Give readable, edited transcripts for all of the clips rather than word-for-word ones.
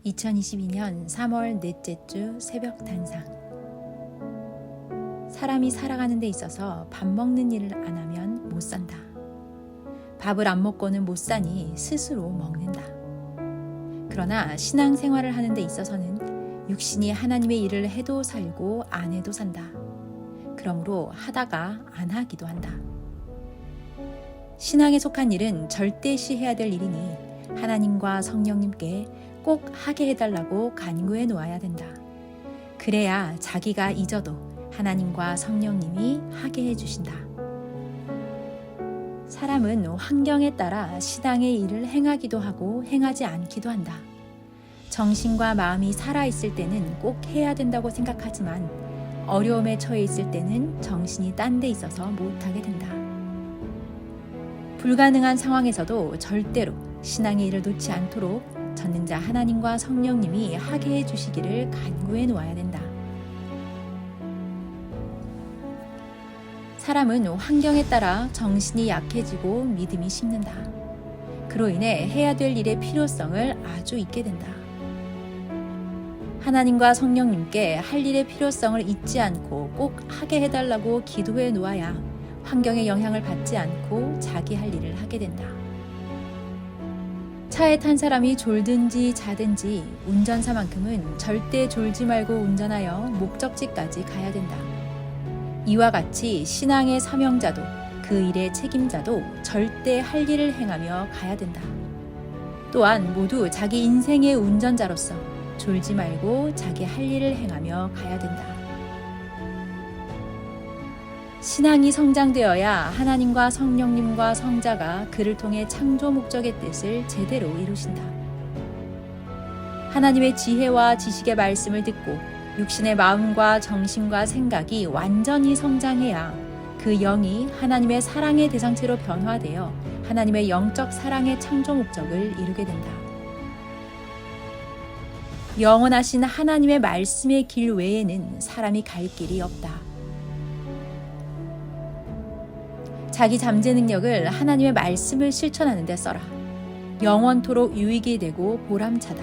2022년 3월 넷째 주 새벽 단상. 사람이 살아가는 데 있어서 밥 먹는 일을 안 하면 못 산다. 밥을 안 먹고는 못 사니 스스로 먹는다. 그러나 신앙생활을 하는 데 있어서는 육신이 하나님의 일을 해도 살고 안 해도 산다. 그러므로 하다가 안 하기도 한다. 신앙에 속한 일은 절대시 해야 될 일이니 하나님과 성령님께 꼭 하게 해달라고 간구해 놓아야 된다. 그래야 자기가 잊어도 하나님과 성령님이 하게 해주신다. 사람은 환경에 따라 신앙의 일을 행하기도 하고 행하지 않기도 한다. 정신과 마음이 살아있을 때는 꼭 해야 된다고 생각하지만 어려움에 처해 있을 때는 정신이 딴 데 있어서 못하게 된다. 불가능한 상황에서도 절대로 신앙의 일을 놓지 않도록 전능자 하나님과 성령님이 하게 해주시기를 간구해 놓아야 된다. 사람은 환경에 따라 정신이 약해지고 믿음이 식는다. 그로 인해 해야 될 일의 필요성을 아주 잊게 된다. 하나님과 성령님께 할 일의 필요성을 잊지 않고 꼭 하게 해달라고 기도해 놓아야 환경의 영향을 받지 않고 자기 할 일을 하게 된다. 차에 탄 사람이 졸든지 자든지 운전사만큼은 절대 졸지 말고 운전하여 목적지까지 가야 된다. 이와 같이 신앙의 사명자도 그 일의 책임자도 절대 할 일을 행하며 가야 된다. 또한 모두 자기 인생의 운전자로서 졸지 말고 자기 할 일을 행하며 가야 된다. 신앙이 성장되어야 하나님과 성령님과 성자가 그를 통해 창조 목적의 뜻을 제대로 이루신다. 하나님의 지혜와 지식의 말씀을 듣고 육신의 마음과 정신과 생각이 완전히 성장해야 그 영이 하나님의 사랑의 대상체로 변화되어 하나님의 영적 사랑의 창조 목적을 이루게 된다. 영원하신 하나님의 말씀의 길 외에는 사람이 갈 길이 없다. 자기 잠재 능력을 하나님의 말씀을 실천하는 데 써라. 영원토록 유익이 되고 보람차다.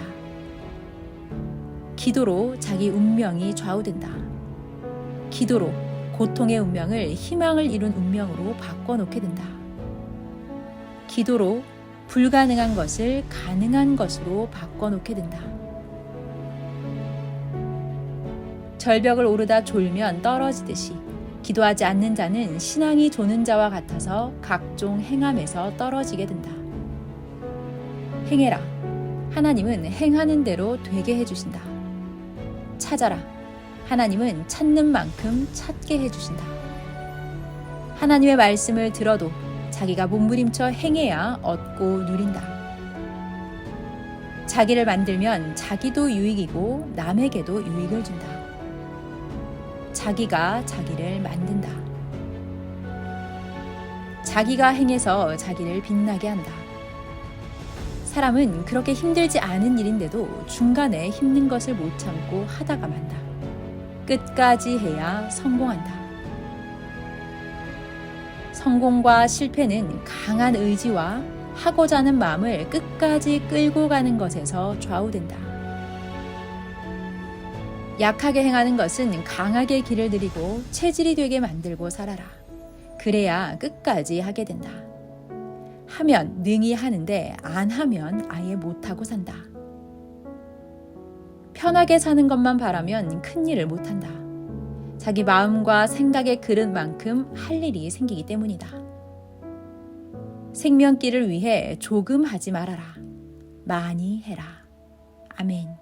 기도로 자기 운명이 좌우된다. 기도로 고통의 운명을 희망을 이룬 운명으로 바꿔놓게 된다. 기도로 불가능한 것을 가능한 것으로 바꿔놓게 된다. 절벽을 오르다 졸면 떨어지듯이 기도하지 않는 자는 신앙이 조는 자와 같아서 각종 행함에서 떨어지게 된다. 행해라. 하나님은 행하는 대로 되게 해주신다. 찾아라. 하나님은 찾는 만큼 찾게 해주신다. 하나님의 말씀을 들어도 자기가 몸부림쳐 행해야 얻고 누린다. 자기를 만들면 자기도 유익이고 남에게도 유익을 준다. 자기가 자기를 만든다. 자기가 행해서 자기를 빛나게 한다. 사람은 그렇게 힘들지 않은 일인데도 중간에 힘든 것을 못 참고 하다가 만다. 끝까지 해야 성공한다. 성공과 실패는 강한 의지와 하고자 하는 마음을 끝까지 끌고 가는 것에서 좌우된다. 약하게 행하는 것은 강하게 길을 들이고 체질이 되게 만들고 살아라. 그래야 끝까지 하게 된다. 하면 능히 하는데 안 하면 아예 못하고 산다. 편하게 사는 것만 바라면 큰 일을 못한다. 자기 마음과 생각의 그릇만큼 할 일이 생기기 때문이다. 생명길을 위해 조금 하지 말아라. 많이 해라. 아멘.